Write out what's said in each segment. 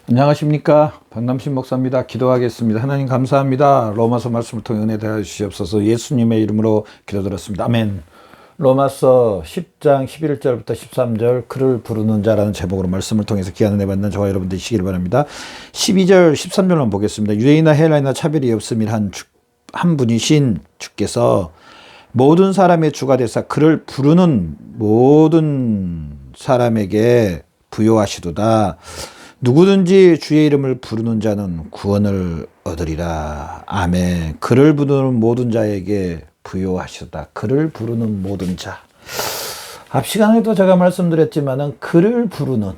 안녕하십니까, 박남신 목사입니다. 기도하겠습니다. 하나님 감사합니다. 로마서 말씀을 통해 은혜 대하여 주시옵소서. 예수님의 이름으로 기도드렸습니다. 아멘. 로마서 10장 11절부터 13절 그를 부르는 자라는 제목으로 말씀을 통해서 귀한 은혜 받는 저와 여러분 되시길 바랍니다. 12절 13절만 보겠습니다. 유대인이나 헬라인이나 차별이 없음을 한 분이신 주께서 모든 사람의 주가 되사 그를 부르는 모든 사람에게 부요하시도다. 누구든지 주의 이름을 부르는 자는 구원을 얻으리라. 아멘. 그를 부르는 모든 자에게 부요하시도다. 그를 부르는 모든 자. 앞 시간에도 제가 말씀드렸지만은 그를 부르는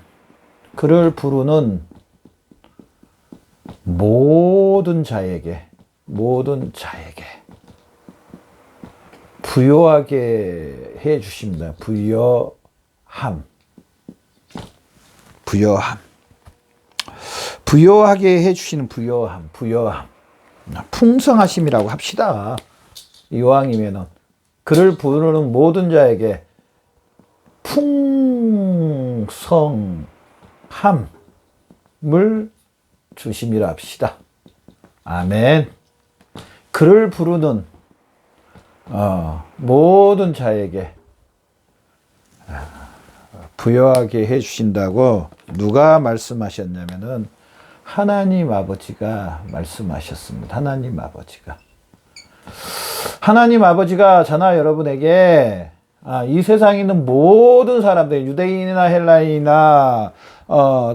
모든 자에게 부요하게 해 주십니다. 부요하게 해 주시는 부요함. 풍성하심이라고 합시다. 이왕이면은 그를 부르는 모든 자에게 풍성함을 주심이라 합시다. 아멘. 그를 부르는 모든 자에게 부여하게 해 주신다고 누가 말씀하셨냐면은 하나님 아버지가 말씀하셨습니다. 하나님 아버지가 저나 여러분에게 이 세상에 있는 모든 사람들, 유대인이나 헬라인이나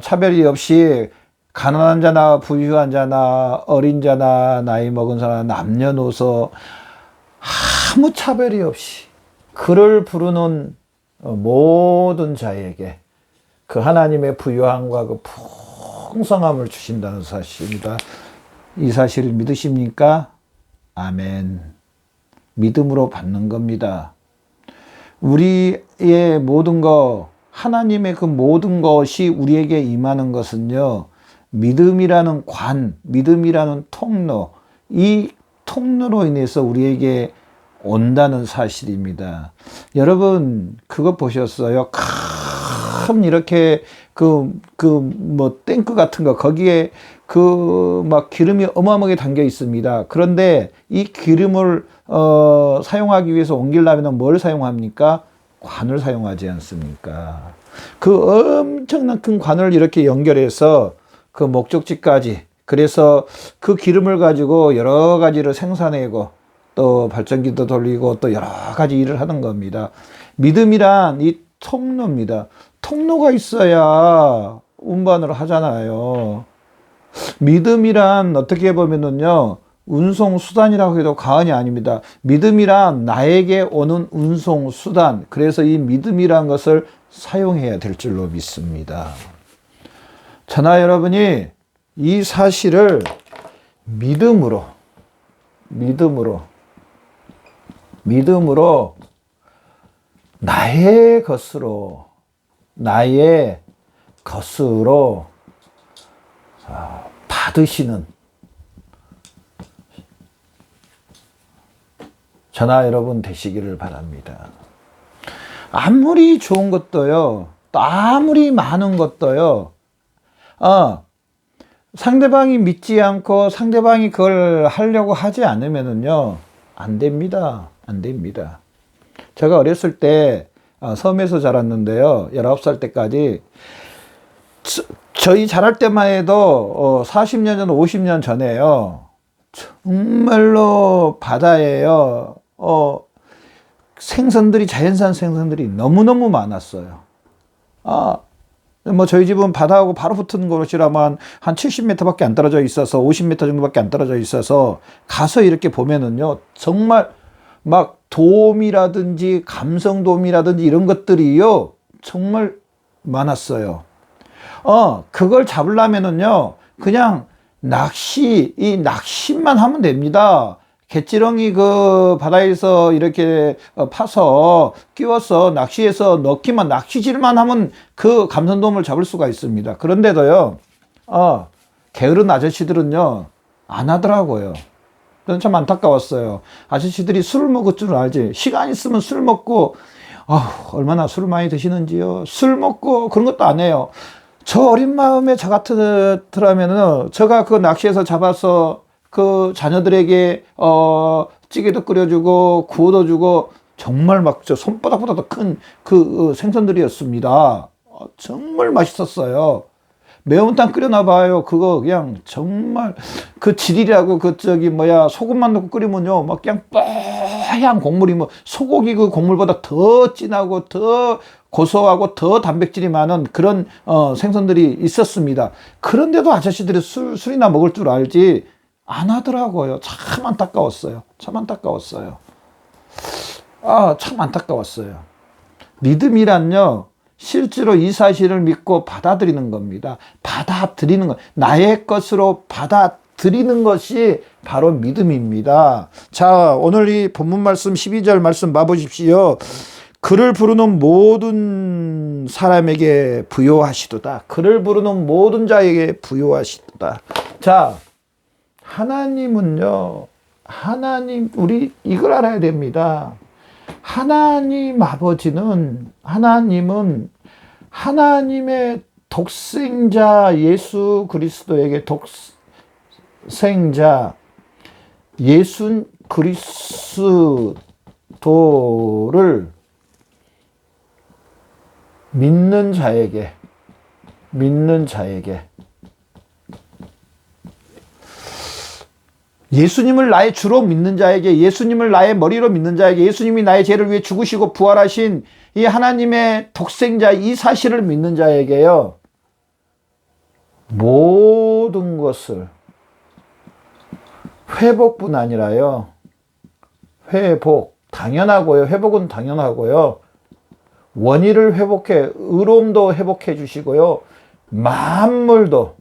차별이 없이 가난한 자나 부유한 자나 어린 자나 나이 먹은 사람, 남녀노소 아무 차별이 없이 그를 부르는 모든 자에게 그 하나님의 부유함과 그 풍성함을 주신다는 사실입니다. 이 사실을 믿으십니까? 아멘. 믿음으로 받는 겁니다. 우리의 모든 것, 하나님의 그 모든 것이 우리에게 임하는 것은요, 믿음이라는 믿음이라는 통로, 이 통로로 인해서 우리에게 온다는 사실입니다. 여러분, 그거 보셨어요? 큰 이렇게 탱크 같은 거, 거기에 막 기름이 어마어마하게 담겨 있습니다. 그런데 이 기름을, 사용하기 위해서 옮기려면 뭘 사용합니까? 관을 사용하지 않습니까? 그 엄청난 큰 관을 이렇게 연결해서 그 목적지까지, 그래서 그 기름을 가지고 여러 가지를 생산하고 또 발전기도 돌리고 또 여러 가지 일을 하는 겁니다. 믿음이란 이 통로입니다. 통로가 있어야 운반을 하잖아요. 믿음이란 어떻게 보면은요, 운송수단이라고 해도 과언이 아닙니다. 믿음이란 나에게 오는 운송수단. 그래서 이 믿음이란 것을 사용해야 될 줄로 믿습니다. 저나 여러분이 이 사실을 믿음으로 나의 것으로 받으시는 저나 여러분 되시기를 바랍니다. 아무리 좋은 것도요, 또 아무리 많은 것도요, 상대방이 믿지 않고 상대방이 그걸 하려고 하지 않으면은요, 안 됩니다. 제가 어렸을 때 섬에서 자랐는데요. 19살 때까지 저희 자랄 때만 해도 40년 전, 50년 전에요. 정말로 바다에요. 자연산 생선들이 너무너무 많았어요. 저희 집은 바다하고 바로 붙은 곳이라면 한 70m밖에 안 떨어져 있어서 50m 정도밖에 안 떨어져 있어서 가서 이렇게 보면은요, 정말 막 돔이라든지 감성돔이라든지 이런 것들이요, 정말 많았어요. 그걸 잡으려면은요, 그냥 낚시만 하면 됩니다. 갯지렁이 그 바다에서 이렇게 파서 끼워서 낚시해서 낚시질만 하면 그 감성돔을 잡을 수가 있습니다. 그런데도요, 게으른 아저씨들은요, 안 하더라고요. 저는 참 안타까웠어요. 아저씨들이 술을 먹을 줄 알지. 시간 있으면 술 먹고, 얼마나 술을 많이 드시는지요. 술 먹고 그런 것도 안 해요. 저 어린 마음에 저 같으라면은 제가 그 낚시해서 잡아서 그 자녀들에게 찌개도 끓여주고 구워도 주고 정말 막 저 손바닥보다 더 큰 그 생선들이었습니다. 정말 맛있었어요. 매운탕 끓여놔봐요. 그거 그냥 정말 그 질이라고 그 저기 뭐야 소금만 넣고 끓이면요 막 그냥 뽀얀 곡물이 뭐 소고기 그 곡물보다 더 진하고 더 고소하고 더 단백질이 많은 그런 생선들이 있었습니다. 그런데도 아저씨들이 술이나 먹을 줄 알지 안 하더라고요. 참 안타까웠어요. 참 안타까웠어요. 참 안타까웠어요. 믿음이란요, 실제로 이 사실을 믿고 받아들이는 겁니다. 받아들이는 것. 나의 것으로 받아들이는 것이 바로 믿음입니다. 자, 오늘 이 본문 말씀 12절 말씀 봐보십시오. 그를 부르는 모든 사람에게 부요하시도다. 그를 부르는 모든 자에게 부요하시도다. 자, 하나님은요, 우리 이걸 알아야 됩니다. 하나님은 하나님의 독생자 예수 그리스도에게 독생자 예수 그리스도를 믿는 자에게 예수님을 나의 주로 믿는 자에게, 예수님을 나의 머리로 믿는 자에게, 예수님이 나의 죄를 위해 죽으시고 부활하신 이 하나님의 독생자 이 사실을 믿는 자에게요, 모든 것을 회복뿐 아니라요, 당연하고요, 회복은 당연하고요, 원의를 회복해, 의로움도 회복해 주시고요, 만물도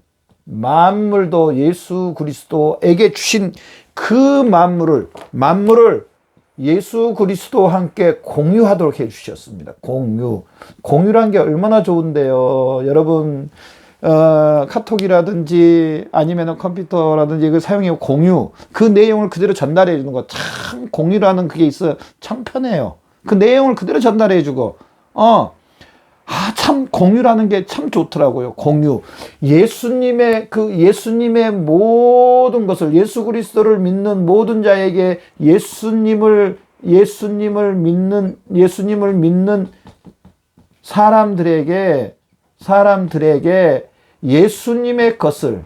예수 그리스도에게 주신 그 만물을 예수 그리스도와 함께 공유하도록 해 주셨습니다. 공유란 게 얼마나 좋은데요. 여러분, 카톡이라든지 아니면 컴퓨터라든지 그 사용해 공유, 그 내용을 그대로 전달해 주는 거, 참 공유라는 그게 있어요. 참 편해요. 그 내용을 그대로 전달해 주고, 참 공유라는 게 참 좋더라고요. 공유. 예수님의 모든 것을, 예수 그리스도를 믿는 모든 자에게 예수님을 믿는 사람들에게 예수님의 것을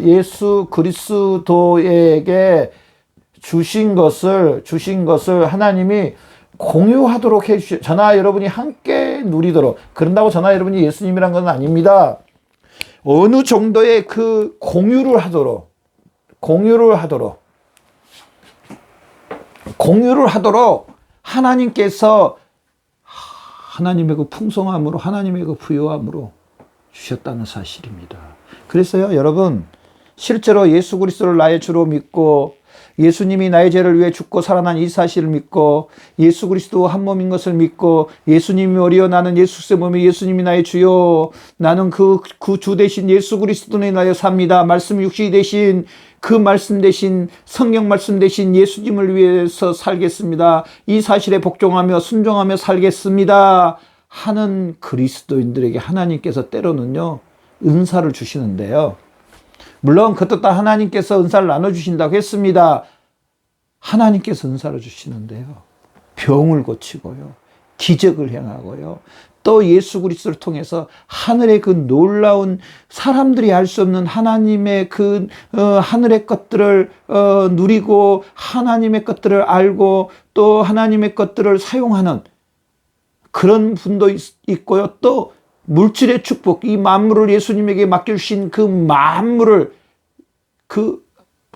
예수 그리스도에게 주신 것을 하나님이 공유하도록 해주시오. 저나 여러분이 함께 누리도록. 그런다고 저나 여러분이 예수님이란 건 아닙니다. 어느 정도의 그 공유를 하도록 하나님께서 하나님의 그 풍성함으로, 하나님의 그 부요함으로 주셨다는 사실입니다. 그래서요, 여러분, 실제로 예수 그리스도를 나의 주로 믿고 예수님이 나의 죄를 위해 죽고 살아난 이 사실을 믿고 예수 그리스도 한 몸인 것을 믿고 예수님이 머리요 나는 예수의 몸이 예수님이 나의 주요, 나는 그 주 대신 예수 그리스도는 나여 삽니다. 말씀 육신이 되신 그 말씀 대신, 성령 말씀 대신 예수님을 위해서 살겠습니다. 이 사실에 복종하며 순종하며 살겠습니다 하는 그리스도인들에게 하나님께서 때로는요 은사를 주시는데요, 물론 그것도 다 하나님께서 은사를 나눠주신다고 했습니다. 하나님께서 은사를 주시는데요, 병을 고치고요, 기적을 행하고요, 또 예수 그리스도를 통해서 하늘의 그 놀라운, 사람들이 알 수 없는 하나님의 그 하늘의 것들을 누리고 하나님의 것들을 알고 또 하나님의 것들을 사용하는 그런 분도 있고요. 또 물질의 축복, 이 만물을 예수님에게 맡겨주신 그 만물을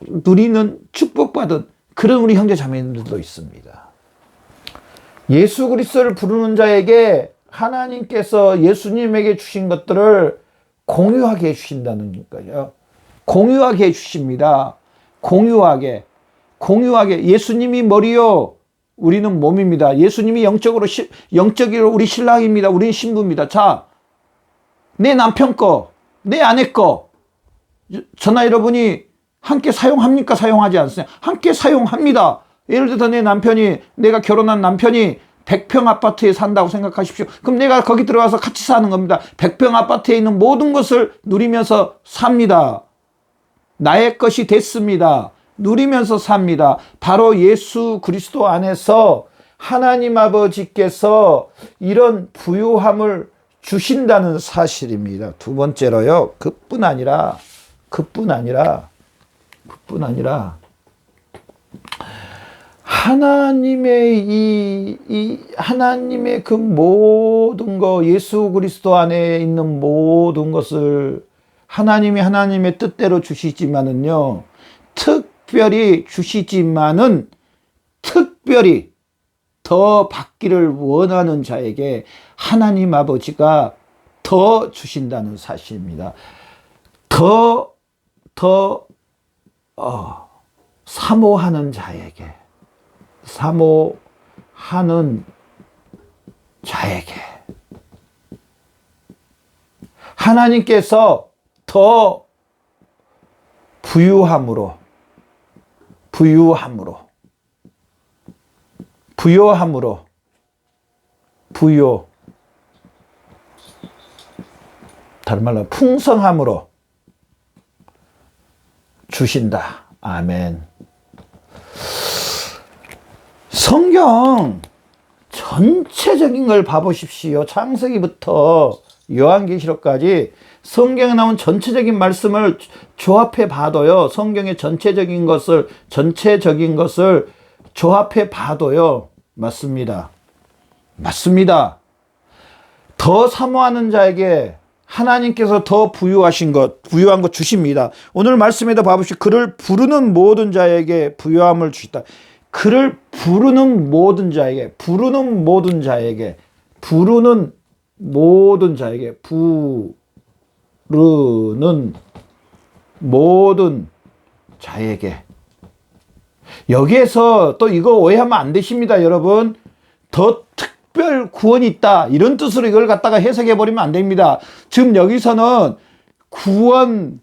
누리는 축복받은 그런 우리 형제 자매님들도 있습니다. 예수 그리스도를 부르는 자에게 하나님께서 예수님에게 주신 것들을 공유하게 해주신다는 거예요. 공유하게 해주십니다. 공유하게. 예수님이 머리요, 우리는 몸입니다. 예수님이 영적으로 우리 신랑입니다. 우리는 신부입니다. 자, 내 남편 거, 내 아내 거, 저나 여러분이 함께 사용합니까? 사용하지 않습니까? 함께 사용합니다. 예를 들어서 내가 결혼한 남편이 100평 아파트에 산다고 생각하십시오. 그럼 내가 거기 들어가서 같이 사는 겁니다. 100평 아파트에 있는 모든 것을 누리면서 삽니다. 나의 것이 됐습니다. 누리면서 삽니다. 바로 예수 그리스도 안에서 하나님 아버지께서 이런 부유함을 주신다는 사실입니다. 두 번째로요. 그뿐 아니라 하나님의 그 모든 거, 예수 그리스도 안에 있는 모든 것을 하나님이 하나님의 뜻대로 주시지만은요, 특별히 더 받기를 원하는 자에게 하나님 아버지가 더 주신다는 사실입니다. 사모하는 자에게 하나님께서 더 부유함으로 다른 말로 풍성함으로 주신다. 아멘. 성경 전체적인 걸 봐보십시오. 창세기부터 요한계시록까지 성경에 나온 전체적인 말씀을 조합해 봐도요. 성경의 전체적인 것을 조합해 봐도요. 맞습니다. 더 사모하는 자에게 하나님께서 더 부유한 것 주십니다. 오늘 말씀에도 봐보시오. 그를 부르는 모든 자에게 부유함을 주시다. 그를 부르는 모든 자에게 여기에서 또 이거 오해하면 안 되십니다, 여러분. 더 특별 구원이 있다, 이런 뜻으로 이걸 갖다가 해석해 버리면 안 됩니다. 지금 여기서는 구원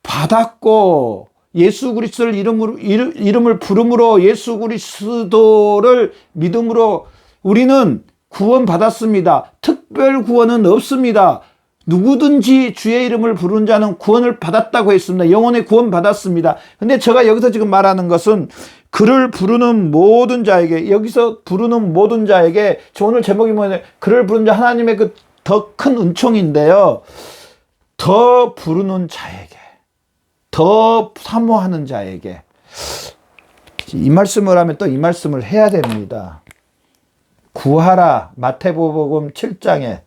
받았고 예수 그리스도를 이름을 부름으로 예수 그리스도를 믿음으로 우리는 구원 받았습니다. 특별 구원은 없습니다. 누구든지 주의 이름을 부르는 자는 구원을 받았다고 했습니다. 영혼의 구원 받았습니다. 근데 제가 여기서 지금 말하는 것은 그를 부르는 모든 자에게, 여기서 부르는 모든 자에게, 오늘 제목이 뭐냐면 그를 부르는 자, 하나님의 그 더 큰 은총인데요. 더 부르는 자에게, 더 사모하는 자에게, 이 말씀을 하면 또 이 말씀을 해야 됩니다. 구하라. 마태복음 7장에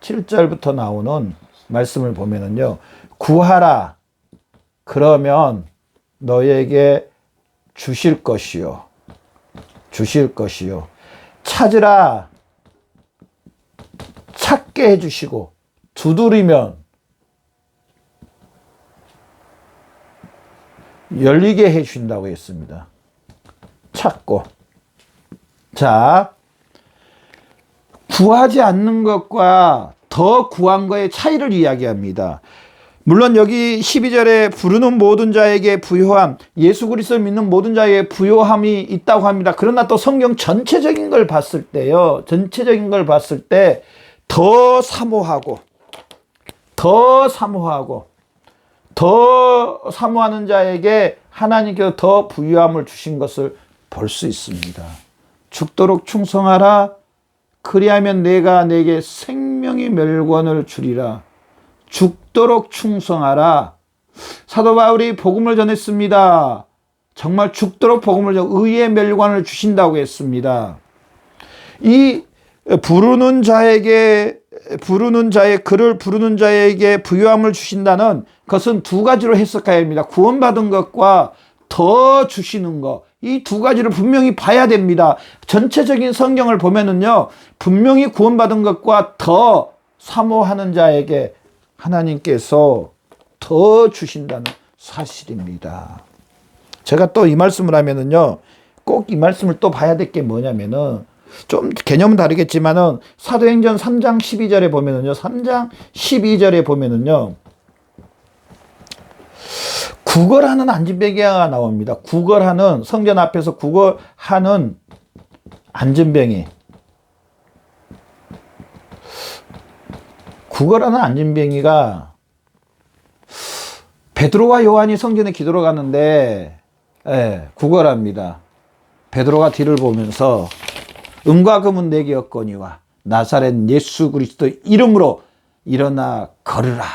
7절부터 나오는 말씀을 보면은요, 구하라. 그러면 너에게 주실 것이요. 찾으라. 찾게 해주시고, 두드리면 열리게 해주신다고 했습니다. 찾고. 자, 구하지 않는 것과 더 구한 거의 차이를 이야기합니다. 물론 여기 12절에 부르는 모든 자에게 부요함, 예수 그리스도를 믿는 모든 자에게 부요함이 있다고 합니다. 그러나 또 성경 전체적인 걸 봤을 때 더 사모하고 더 사모하는 자에게 하나님께서 더 부유함을 주신 것을 볼 수 있습니다. 죽도록 충성하라. 그리하면 내가 내게 생명의 멸관을 주리라. 죽도록 충성하라. 사도 바울이 복음을 전했습니다. 정말 죽도록 복음을 전, 의의 멸관을 주신다고 했습니다. 이 그를 부르는 자에게 부유함을 주신다는 것은 두 가지로 해석해야 합니다. 구원받은 것과 더 주시는 것, 이 두 가지를 분명히 봐야 됩니다. 전체적인 성경을 보면은요, 분명히 구원받은 것과 더 사모하는 자에게 하나님께서 더 주신다는 사실입니다. 제가 또 이 말씀을 하면은요, 꼭 이 말씀을 또 봐야 될 게 뭐냐면은, 좀 개념은 다르겠지만은 사도행전 3장 12절에 보면은요, 구걸하는 안진뱅이가 나옵니다. 구걸하는, 성전 앞에서 구걸하는 안진뱅이. 구걸하는 안진뱅이가 베드로와 요한이 성전에 기도로 가는데 구걸합니다. 베드로가 뒤를 보면서 은과 금은 내게 없거니와 나사렛 예수 그리스도 이름으로 일어나 걸으라.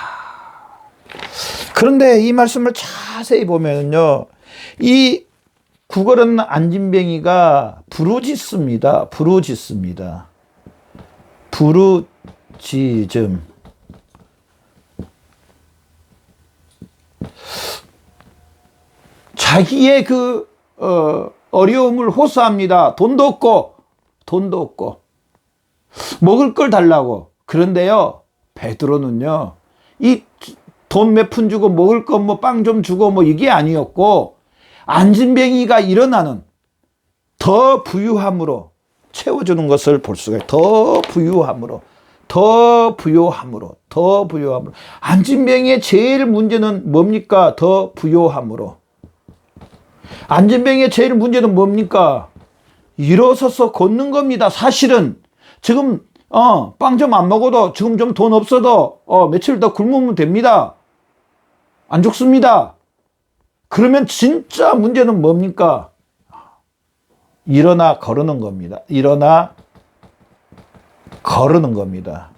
그런데 이 말씀을 자세히 보면요, 이 구걸하는 안진뱅이가 부르짖습니다. 부르짖습니다. 부르짖음. 자기의 그 어려움을 호소합니다. 돈도 없고 먹을 걸 달라고. 그런데요, 베드로는요, 이 돈 몇 푼 주고 먹을 거 뭐 빵 좀 주고 뭐 이게 아니었고, 안진뱅이가 일어나는 더 부유함으로 채워주는 것을 볼 수가 있어요. 더 부유함으로. 안진뱅이의 제일 문제는 뭡니까? 더 부유함으로. 안진뱅이의 제일 문제는 뭡니까? 일어서서 걷는 겁니다. 사실은 지금 빵 좀 안 먹어도, 지금 좀 돈 없어도 며칠 더 굶으면 됩니다. 안 죽습니다. 그러면 진짜 문제는 뭡니까? 일어나 거르는 겁니다. 일어나 거르는 겁니다.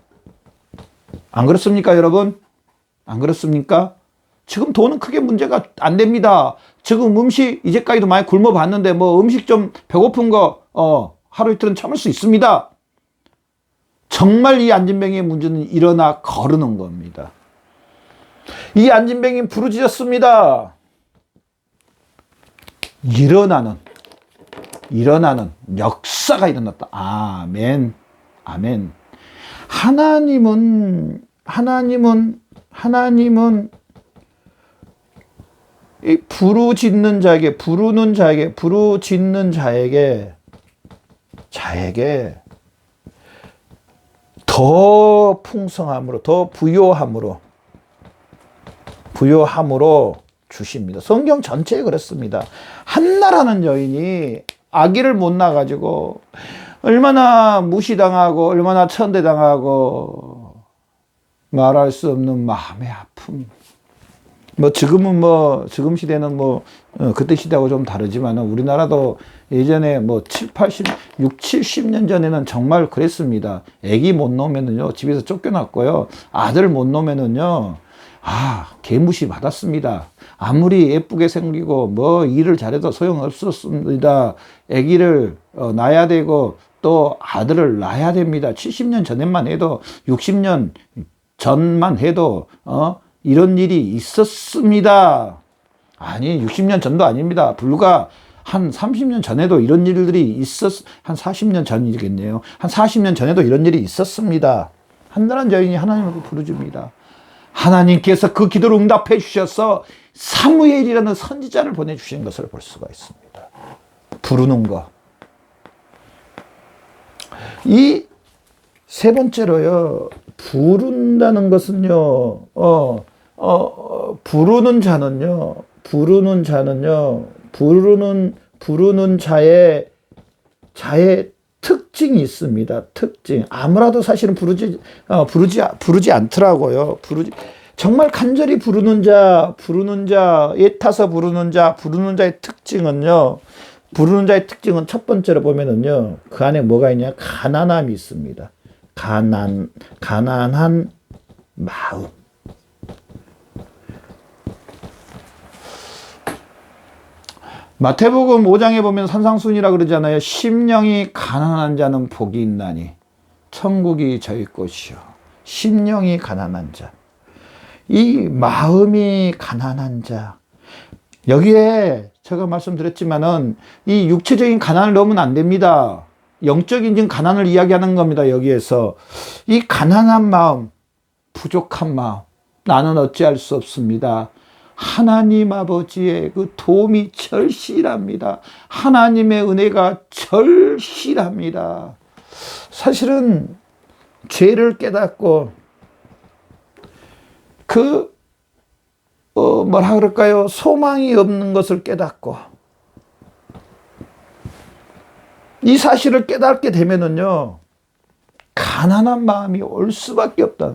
안 그렇습니까, 여러분? 안 그렇습니까? 지금 돈은 크게 문제가 안 됩니다. 지금 음식 이제까지도 많이 굶어봤는데 뭐 음식 좀 배고픈 거 하루 이틀은 참을 수 있습니다. 정말 이 안진뱅이의 문제는 일어나 거르는 겁니다. 이 안진뱅이는 부르짖었습니다. 일어나는 역사가 일어났다. 아멘. 아멘. 하나님은 이 부르짖는 자에게 더 풍성함으로, 더 부요함으로 주십니다. 성경 전체에 그렇습니다. 한나라는 여인이 아기를 못 낳아가지고 얼마나 무시당하고 얼마나 천대당하고 말할 수 없는 마음의 아픔. 지금 시대는 그때 시대하고 좀 다르지만 우리나라도 예전에 70년 전에는 정말 그랬습니다. 애기 못 놓으면은요, 집에서 쫓겨났고요. 아들 못 놓으면은요, 개무시 받았습니다. 아무리 예쁘게 생기고 일을 잘해도 소용없었습니다. 아기를 낳아야 되고 또 아들을 낳아야 됩니다. 70년 전에만 해도, 60년 전만 해도 이런 일이 있었습니다. 아니, 60년 전도 아닙니다. 불과 한 30년 전에도 이런 일들이 한 40년 전이겠네요. 한 40년 전에도 이런 일이 있었습니다. 한나라는 여인이 하나님을 부르줍니다. 하나님께서 그 기도를 응답해 주셔서 사무엘이라는 선지자를 보내주신 것을 볼 수가 있습니다. 부르는 거. 이 세 번째로요, 부른다는 것은요, 부르는 자의 특징이 있습니다. 특징. 아무라도 사실은 부르지 않더라고요. 정말 간절히 부르는 자, 애타서 부르는 자의 특징은요, 첫 번째로 보면은요, 그 안에 뭐가 있냐? 가난함이 있습니다. 가난한 마음. 마태복음 5장에 보면 산상순이라 그러잖아요. 심령이 가난한 자는 복이 있나니 천국이 저희 것이요. 심령이 가난한 자. 이 마음이 가난한 자. 여기에 제가 말씀드렸지만은 이 육체적인 가난을 넣으면 안 됩니다. 영적인 가난을 이야기하는 겁니다. 여기에서 이 가난한 마음, 부족한 마음, 나는 어찌할 수 없습니다. 하나님 아버지의 그 도움이 절실합니다. 하나님의 은혜가 절실합니다. 사실은 죄를 깨닫고 그 뭐라 그럴까요? 소망이 없는 것을 깨닫고, 이 사실을 깨닫게 되면은요, 가난한 마음이 올 수밖에 없다.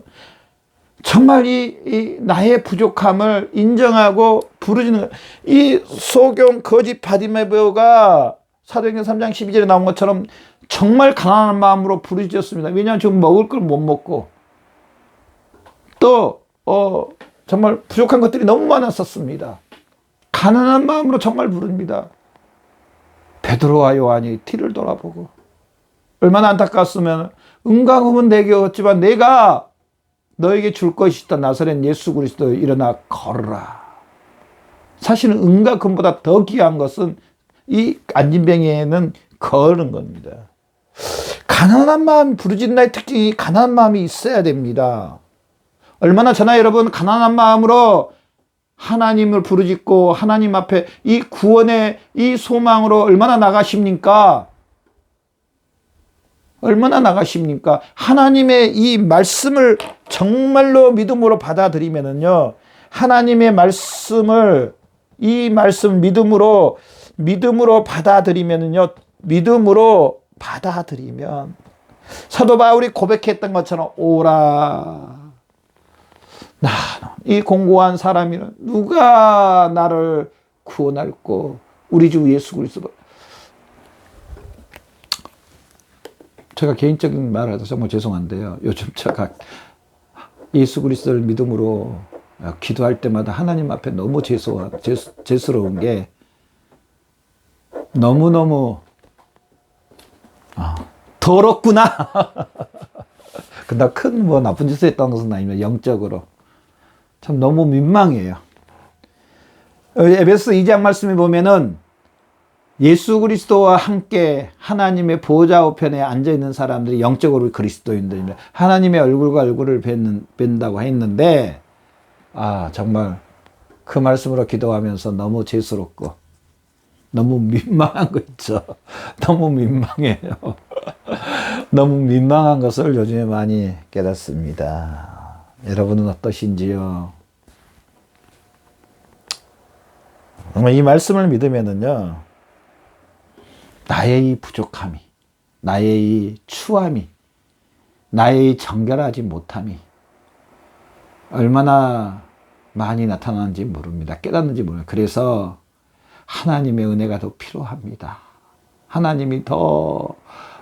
정말 이 나의 부족함을 인정하고 부르짖는 것. 이 소경 거짓 바디메오가 사도행전 3장 12절에 나온 것처럼 정말 가난한 마음으로 부르짖었습니다. 왜냐하면 지금 먹을 걸 못 먹고, 또 정말 부족한 것들이 너무 많았었습니다. 가난한 마음으로 정말 부릅니다. 베드로와 요한이 뒤를 돌아보고, 얼마나 안타까웠으면, 은강음은 내게 없지만 내가 너에게 줄 것이 있다. 나사렛 예수 그리스도 일어나 걸어라. 사실은 은과 금보다 더 귀한 것은 이 안진뱅이에는 거는 겁니다. 가난한 마음이 부르짖는 나의 특징이 가난한 마음이 있어야 됩니다. 얼마나 저나 여러분 가난한 마음으로 하나님을 부르짖고 하나님 앞에 이 구원의 이 소망으로 얼마나 나가십니까? 얼마나 나가십니까? 하나님의 이 말씀을 정말로 믿음으로 받아들이면은요, 하나님의 말씀을, 이 말씀 믿음으로 받아들이면은요, 믿음으로 받아들이면, 사도 바울이 고백했던 것처럼, 오라. 나는 이 공고한 사람이라 누가 나를 구원할꼬? 우리 주 예수 그리스도. 제가 개인적인 말을 해서 정말 죄송한데요. 요즘 제가 예수 그리스도를 믿음으로 기도할 때마다 하나님 앞에 너무 죄스러운 게 너무너무 더럽구나. 근데 큰 뭐 나쁜 짓을 했다는 것은 아니면 영적으로 참 너무 민망해요. 에베소 2장 말씀에 보면은 예수 그리스도와 함께 하나님의 보좌 우편에 앉아있는 사람들이 영적으로 그리스도인들입니다. 하나님의 얼굴과 얼굴을 뵌다고 했는데, 정말 그 말씀으로 기도하면서 너무 죄스럽고 너무 민망한 거 있죠. 너무 민망해요. 너무 민망한 것을 요즘에 많이 깨닫습니다. 여러분은 어떠신지요? 정말 이 말씀을 믿으면은요, 나의 이 부족함이, 나의 이 추함이, 나의 이 정결하지 못함이 얼마나 많이 나타나는지 모릅니다. 깨닫는지 모릅니다. 그래서 하나님의 은혜가 더 필요합니다. 하나님이 더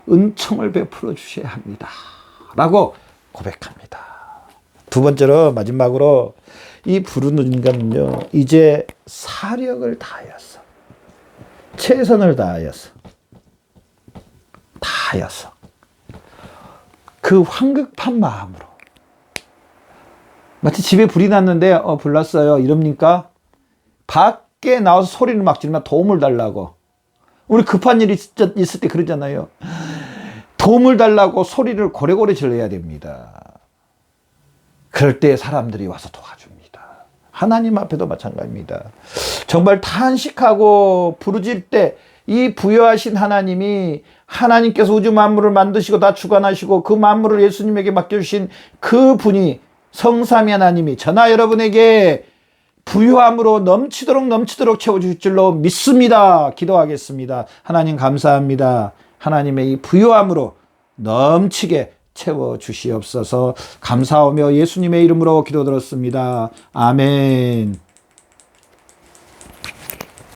은총을 베풀어 주셔야 합니다. 라고 고백합니다. 두 번째로, 마지막으로, 이 부르는 인간은요, 이제 사력을 다하여서, 최선을 다하여서, 그 황급한 마음으로, 마치 집에 불이 났는데 불났어요 이럽니까? 밖에 나와서 소리를 막 지르면 도움을 달라고. 우리 급한 일이 있을 때 그러잖아요. 도움을 달라고 소리를 고래고래 질러야 됩니다. 그럴 때 사람들이 와서 도와줍니다. 하나님 앞에도 마찬가지입니다. 정말 탄식하고 부르짖을 때 이 부여하신 하나님이, 하나님께서 우주 만물을 만드시고 다 주관하시고 그 만물을 예수님에게 맡겨주신 그 분이, 성삼위 하나님이 저나 여러분에게 부유함으로 넘치도록 채워주실 줄로 믿습니다. 기도하겠습니다. 하나님 감사합니다. 하나님의 이 부유함으로 넘치게 채워주시옵소서. 감사하며 예수님의 이름으로 기도드렸습니다. 아멘.